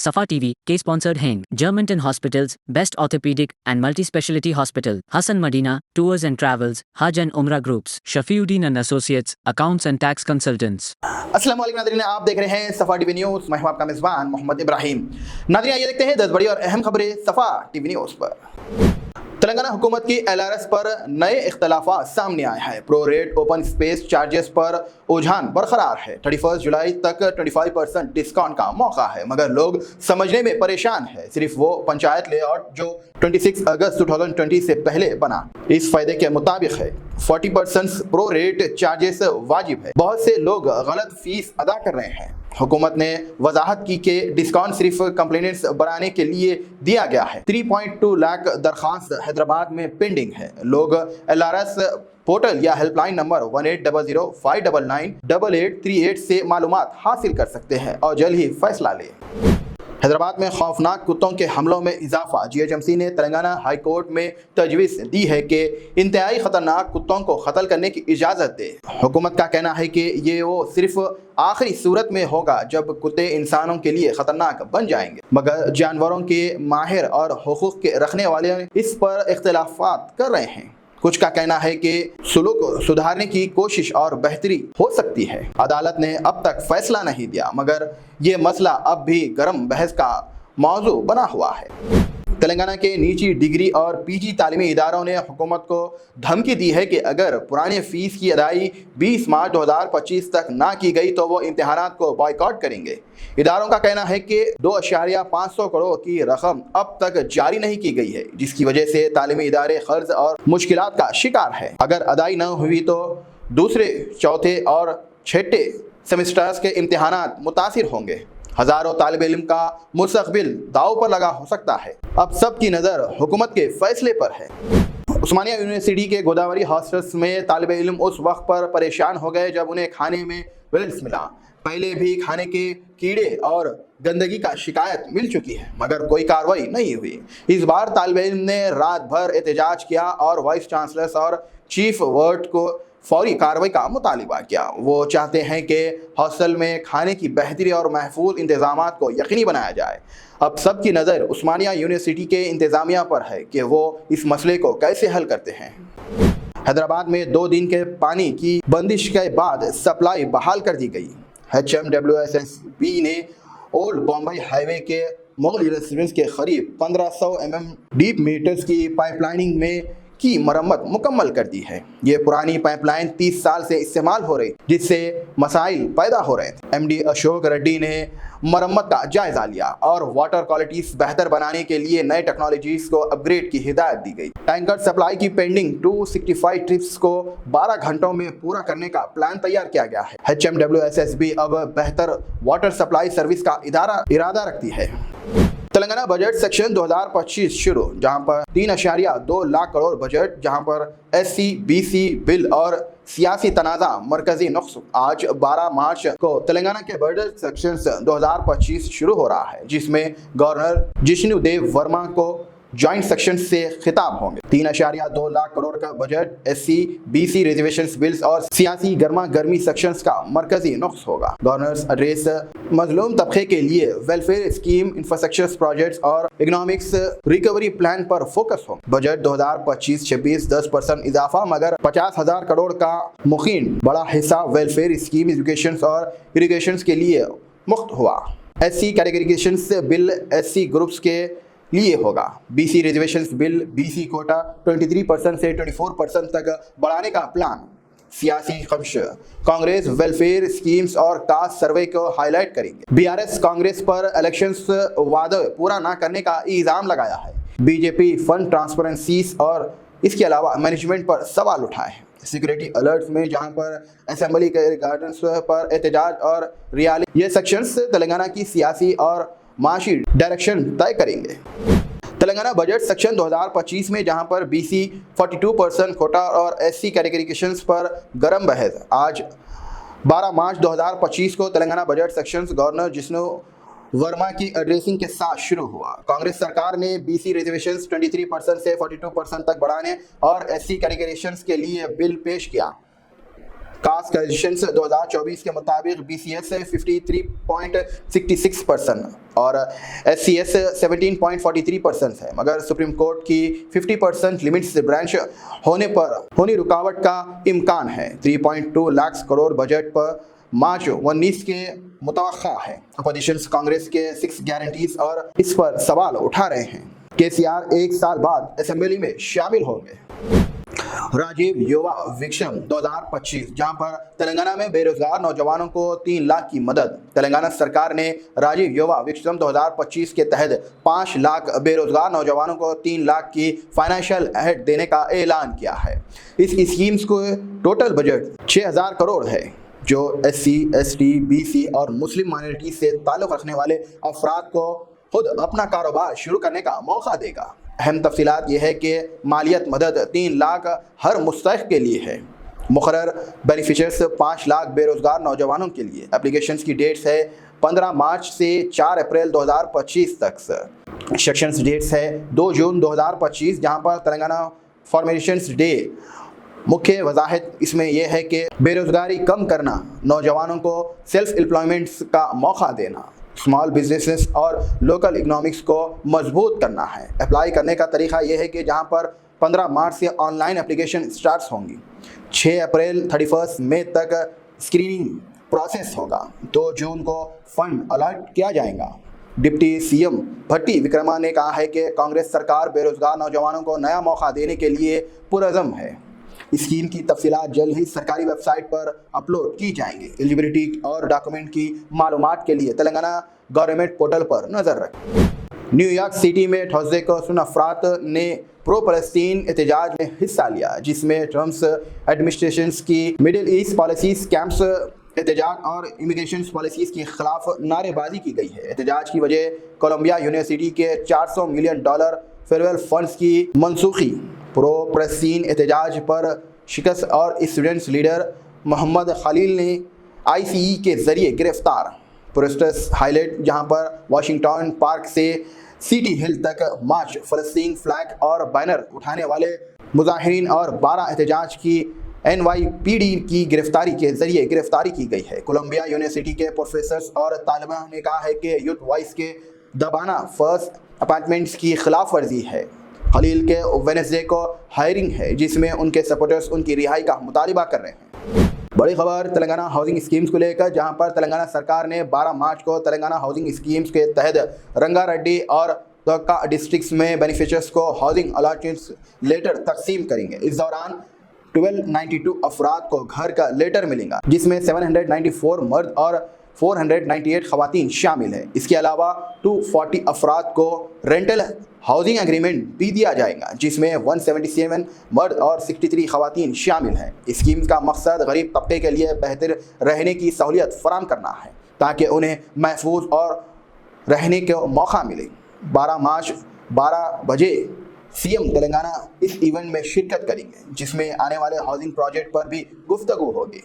Safa TV, K-sponsored Heng, Germantown Hospitals, Best Orthopedic and Multi-Speciality Hospital, Hassan Madina, Tours and Travels, Hajj and Umrah Groups, Shafiuddin and Associates, Accounts and Tax Consultants. अस्सलाम वालेकुम नाज़रीन, आप देख रहे हैं सफ़ा TV news. मैं हूं आपका मेज़बान मोहम्मद इब्राहिम। नाज़रीन, आइए देखते हैं 10 बड़ी और अहम खबरें सफ़ा टीवी न्यूज़ पर। तेलंगाना हुकूमत की LRS पर नए इख्तलाफात सामने आए हैं। Pro rate open space charges पर रुझान बरकरार है। 31 जुलाई तक 25% डिस्काउंट का मौका है, मगर लोग समझने में परेशान है। सिर्फ वो पंचायत लेआउट जो 26 अगस्त 2020 से पहले बना, इस फायदे के मुताबिक है। 40% प्रो रेट चार्जेस वाजिब है। बहुत से लोग गलत फीस अदा कर रहे हैं। हुकूमत ने वजाहत की कि डिस्काउंट सिर्फ कंप्लेनेंट्स बनाने के लिए दिया गया है। 3.2 लाख दरख्वास्त हैदराबाद में पेंडिंग है। लोग LRS पोर्टल या हेल्पलाइन नंबर 1800-599-8838 से मालूमात हासिल कर सकते हैं और जल्द ही फैसला लें। हैदराबाद में खौफनाक कुत्तों के हमलों में इजाफा। GHMC ने तेलंगाना हाई कोर्ट में तजवीज़ दी है कि इंतहाई ख़तरनाक कुत्तों को कत्ल करने की इजाज़त दे। हुकूमत का कहना है कि ये वो सिर्फ आखिरी सूरत में होगा जब कुत्ते इंसानों के लिए ख़तरनाक बन जाएंगे, मगर जानवरों के माहिर और हुकूक के रखने वाले इस पर इख्तलाफात कर रहे हैं। कुछ का कहना है कि सुलूक सुधारने की कोशिश और बेहतरी हो सकती है। अदालत ने अब तक फैसला नहीं दिया, मगर ये मसला अब भी गर्म बहस का मौजू बना हुआ है। तेलंगाना के निजी डिग्री और PG तालीमी इदारों ने हुकूमत को धमकी दी है कि अगर पुराने फ़ीस की अदाई 20 मार्च 2025 तक ना की गई तो वो इम्तिहानात को बॉयकॉट करेंगे। इदारों का कहना है कि 2.5 करोड़ की रकम अब तक जारी नहीं की गई है, जिसकी वजह से तालीमी इदारे कर्ज और मुश्किलात का शिकार है। अगर अदाई न हुई तो दूसरे, चौथे और छठे सेमेस्टर्स के इम्तिहानात मुतासिर होंगे। हज़ारों तालिब इल्म का मुस्तक़बिल दाव पर लगा हो सकता है। अब सबकी नज़र हुकूमत के फैसले पर है। उस्मानिया यूनिवर्सिटी के गोदावरी हॉस्टल्स में तालिब इल्म उस वक्त पर परेशान हो गए जब उन्हें खाने में वेल्स मिला। पहले भी खाने के कीड़े और गंदगी का शिकायत मिल चुकी है, मगर कोई कार्रवाई नहीं हुई। इस बार तालिब इल्म ने रात भर एहतजाज किया और वाइस चांसलर और चीफ वर्ड को फौरी कार्रवाई का मुतालिबा किया। वो चाहते हैं कि हॉस्टल में खाने की बेहतरी और महफूज इंतजामात को यकीनी बनाया जाए। अब सबकी नज़र उस्मानिया यूनिवर्सिटी के इंतज़ामिया पर है कि वो इस मसले को कैसे हल करते हैं। हैदराबाद में 2 दिन के पानी की बंदिश के बाद सप्लाई बहाल कर दी गई। HMWSSB ने ओल्ड बॉम्बे हाईवे के मुगल रेसिडेंस के करीब 1500 mm डीप मीटर्स की पाइपलाइनिंग में की मरम्मत मुकम्मल कर दी है। ये पुरानी पाइपलाइन 30 साल से इस्तेमाल हो रही, जिससे मसाइल पैदा हो रहे थे। MD अशोक रेड्डी ने मरम्मत का जायजा लिया और वाटर क्वालिटीज बेहतर बनाने के लिए नए टेक्नोलॉजीज को अपग्रेड की हिदायत दी गई। टैंकर सप्लाई की पेंडिंग 265 ट्रिप्स को 12 घंटों में पूरा करने का प्लान तैयार किया गया है। HMWSSB अब बेहतर वाटर सप्लाई सर्विस का इरादा रखती है। तेलंगाना बजट सेक्शन 2025 शुरू, जहां पर 3.2 लाख करोड़ बजट, जहां पर SC BC बिल और सियासी तनाज़ा मरकजी नुक्स। आज 12 मार्च को तेलंगाना के बजट सेक्शन 2025 शुरू हो रहा है, जिसमें गवर्नर जिष्णु देव वर्मा को जॉइंट सेक्शन से खिताब होंगे। 3.2 लाख करोड़ का budget SC BC reservations bills और सियासी गर्मा गर्मी सेक्शंस का मरकजी नुक्स होगा। गवर्नर्स एड्रेस मजलूम तबके के लिए वेलफेयर स्कीम, इंफ्रास्ट्रक्चर प्रोजेक्ट्स और इकोनॉमिक्स रिकवरी प्लान पर फोकस हो। बजट 2025-26 10% इजाफा, मगर 50,000 करोड़ का मुकीम बड़ा हिस्सा वेलफेयर स्कीम, एजुकेशन और इरिगेशन के लिए मुफ्त हुआ। SC categorisations bill SC groups के लिए होगा। BC reservations bill BC quota 23% से 24% तक बढ़ाने का प्लान। सियासी खदश, कांग्रेस वेलफेयर स्कीम्स और कास्ट सर्वे को हाईलाइट करेंगे। BRS कांग्रेस पर इलेक्शंस वादे पूरा ना करने का इल्जाम लगाया है। BJP फंड ट्रांसपेरेंसीज और इसके अलावा मैनेजमेंट पर सवाल उठाए हैं। सिक्योरिटी अलर्ट्स में जहां पर असेंबली के गार्डन्स पर एहतजाज और रैली, ये सेक्शंस तेलंगाना की सियासी और माशी डायरेक्शन तय करेंगे। तेलंगाना बजट सेक्शन 2025 में जहां पर BC 42% कोटा और SC कैटेगरीकेशंस पर गर्म बहस। आज 12 मार्च 2025 को Telangana budget sections governor Jishnu Verma की एड्रेसिंग के साथ शुरू हुआ। कांग्रेस सरकार ने BC रिजर्वेशंस 23% से 42% तक बढ़ाने और SC कैटेगरीकेशंस के लिए बिल पेश किया। कास्ट करेक्शंस 2024 के मुताबिक BCS 53.66% और SCS 17.43% है, मगर सुप्रीम कोर्ट की 50% लिमिट से ब्रांच होने रुकावट का इम्कान है। 3.2 लाख करोड़ बजट पर मार्च 19 के मुतवक्का है। अपोजिशन कांग्रेस के 6 गारंटीज और इस पर सवाल उठा रहे हैं। KCR 1 साल बाद असेंबली में शामिल होंगे। राजीव युवा विक्षम 2025, जहां पर तेलंगाना में बेरोजगार नौजवानों को 3 लाख की मदद। तेलंगाना सरकार ने राजीव युवा विक्षम 2025 के तहत 5 लाख बेरोजगार नौजवानों को 3 लाख की फाइनेंशियल एड देने का ऐलान किया है। इस स्कीम्स को टोटल बजट 6000 करोड़ है, जो SC, ST, BC और मुस्लिम माइनॉरिटी से ताल्लुक़ रखने वाले अफराद को खुद अपना कारोबार शुरू करने का मौका देगा। अहम तफसीलात ये है कि मालियत मदद 3 लाख हर मुस्तहिक़ के लिए है। मुकर्रर बेनिफिशर्स 5 लाख बेरोज़गार नौजवानों के लिए। एप्लीकेशंस की डेट्स है 15 मार्च से 4 अप्रैल 2025 तक। सेक्शंस डेट्स है 2 जून 2025, जहां पर तेलंगाना फॉर्मेशंस डे। मुख्य वजाहत इसमें यह है कि बेरोज़गारी कम करना, नौजवानों को सेल्फ एम्प्लॉयमेंट का मौका देना, स्मॉल बिजनेसेस और लोकल इकोनॉमिक्स को मजबूत करना है। अप्लाई करने का तरीका यह है कि जहां पर 15 मार्च से ऑनलाइन एप्लीकेशन स्टार्ट होंगी, 6 अप्रैल 31 मई तक स्क्रीनिंग प्रोसेस होगा, 2 जून को फंड अलॉट किया जाएगा। डिप्टी CM भट्टी विक्रमा ने कहा है कि कांग्रेस सरकार बेरोजगार नौजवानों को नया मौका देने के लिए पुरअज़म है। स्कीम की तफसीलात जल्द ही सरकारी वेबसाइट पर अपलोड की जाएंगी। एलिजिबिलिटी और डॉक्यूमेंट की मालूमात के लिए तेलंगाना गवर्नमेंट पोर्टल पर नज़र रखें। न्यूयॉर्क सिटी में थर्सडे को 10 अफराद ने प्रो फलस्तीन एहतजाज में हिस्सा लिया, जिसमें ट्रम्प एडमिनिस्ट्रेशन की मिडिल ईस्ट पॉलिसीज, कैंप्स, एहतजाज और इमिग्रेशन पॉलिसीज के खिलाफ नारेबाजी की गई है। एहतजाज की वजह कोलंबिया यूनिवर्सिटी के $400 मिलियन फेडरल फंड्स की मनसूखी, प्रो फलस्तीन एहतजाज पर शिकस्त और स्टूडेंट्स लीडर मोहम्मद खलील ने ICE के ज़रिए गिरफ्तार। प्रोटेस्ट हाईलाइट, जहां पर वाशिंगटन पार्क से सिटी हिल तक मार्च, फलस्तीन फ्लैग और बैनर उठाने वाले मुजाहिरीन और 12 एहतजाज की NYPD की गिरफ्तारी की गई है। कोलंबिया यूनिवर्सिटी के प्रोफेसर्स और तालिबान ने कहा है कि यूथ वॉइस के दबाना फर्स्ट अपॉइंटमेंट्स की खिलाफ वर्जी है। खलील के वेडनेसडे को हायरिंग है, जिसमें उनके सपोर्टर्स उनकी रिहाई का मुतालिबा कर रहे हैं। बड़ी खबर तेलंगाना हाउसिंग स्कीम्स को लेकर, जहां पर तेलंगाना सरकार ने 12 मार्च को तेलंगाना हाउसिंग स्कीम्स के तहत रंगारेड्डी और दोक्का डिस्ट्रिक्ट्स में बेनिफिशियर्स को हाउसिंग अलॉटमेंट लेटर तकसीम करेंगे। इस दौरान 1292 अफराद को घर का लेटर मिलेगा, जिसमें 794 मर्द और 498 खवातीन शामिल है। इसके अलावा 240 अफराद को रेंटल हाउसिंग एग्रीमेंट भी दिया जाएगा, जिसमें 177 मर्द और 63 खवातीन शामिल हैं। स्कीम का मकसद गरीब तबके के लिए बेहतर रहने की सहूलियत फराहम करना है, ताकि उन्हें महफूज और रहने का मौका मिले। 12 मार्च 12 बजे CM तेलंगाना इस इवेंट में शिरकत करेंगे, जिसमें आने वाले हाउसिंग प्रोजेक्ट पर भी गुफ्तगू होगी।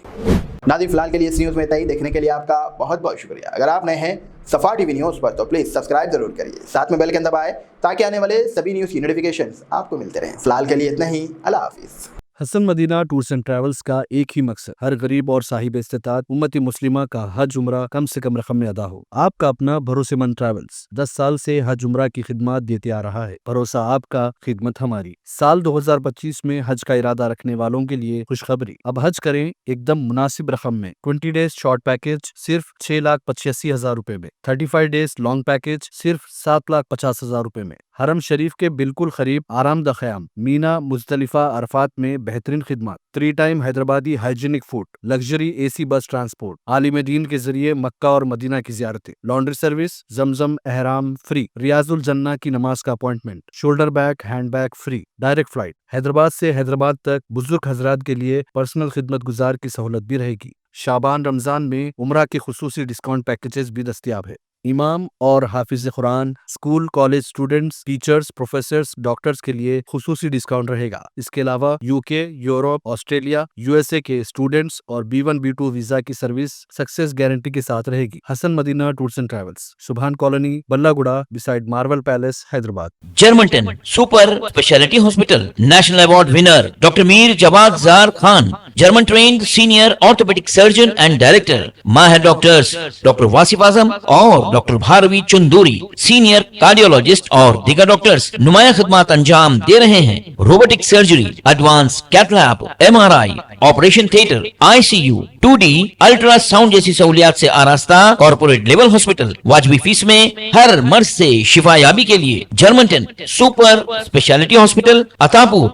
नाज़रीन, फिलहाल के लिए इस न्यूज़ में इतना ही। देखने के लिए आपका बहुत बहुत शुक्रिया। अगर आप नए हैं सफा TV न्यूज़ पर तो प्लीज़ सब्सक्राइब जरूर करिए, साथ में बेल आइकन दबाएं ताकि आने वाले सभी न्यूज़ की नोटिफिकेशंस आपको मिलते रहें। फिलहाल के लिए इतना ही। अल्लाह हाफिज़। Hasan Medina tours and travels का एक ही मकसद, हर गरीब और साहिब इस्तिताअत उम्मती मुस्लिमा का हज उम्रा कम से कम रकम में अदा हो। आपका अपना भरोसेमंद ट्रैवल्स 10 साल से हज उम्रा की खिदमत देते आ रहा है। भरोसा आपका, खिदमत हमारी। साल 2025 में हज का इरादा रखने वालों के लिए खुशखबरी, अब हज करें एकदम मुनासिब रकम में। 20 डेज शॉर्ट पैकेज सिर्फ 6,85,000 रुपए में, 35 डेज लॉन्ग पैकेज सिर्फ 7,50,000 रुपए में। हरम शरीफ के बिल्कुल करीब आरामदा ख़याम, मीना, मुज़दलिफा, अरफात में बेहतरीन खिदमत, 3 time Hyderabadi hygienic food, luxury AC बस ट्रांसपोर्ट, आलिम दीन के जरिए मक्का और मदीना की ज़ियारतें, लॉन्ड्री सर्विस, जमजम एहराम फ्री, रियाजुल जन्ना की नमाज का appointment, shoulder bag, hand bag free, direct flight, Hyderabad से हैदराबाद तक बुजुर्ग हजरात के लिए पर्सनल खिदमत गुजार की सहूलत भी रहेगी। शाबान रमजान में उम्रा के खुसूसी डिस्काउंट पैकेजेस भी दस्तियाब है। इमाम और हाफिज कुरान, school college students, teachers, professors, doctors के लिए खुसूसी डिस्काउंट रहेगा। इसके अलावा UK, यूरोप, ऑस्ट्रेलिया, USA के स्टूडेंट्स और B1 B2 वीजा की सर्विस सक्सेस गारंटी के साथ रहेगी। Hasan Medina tours and travels, Subhan colony, Ballaguda, beside Marvel palace, Hyderabad. German 10 super speciality hospital, national award winner doctor Mir Jawad Zar Khan, German trained senior orthopaedic surgeon and director ماہر doctors doctor Wasif Azam اور doctor Bharavi Chanduri senior cardiologist اور دیگر doctors نمایاں خدمات انجام دے رہے ہیں. Robotic surgery, advance cath lab, MRI، operation theatre, ICU، 2D ultrasound جیسی سہولیات سے آراستہ کارپوریٹ لیول ہاسپٹل. واجبی فیس میں ہر مرض سے شفا یابی کے لیے جرمنٹن سپر اسپیشلٹی ہاسپٹل، عطاپور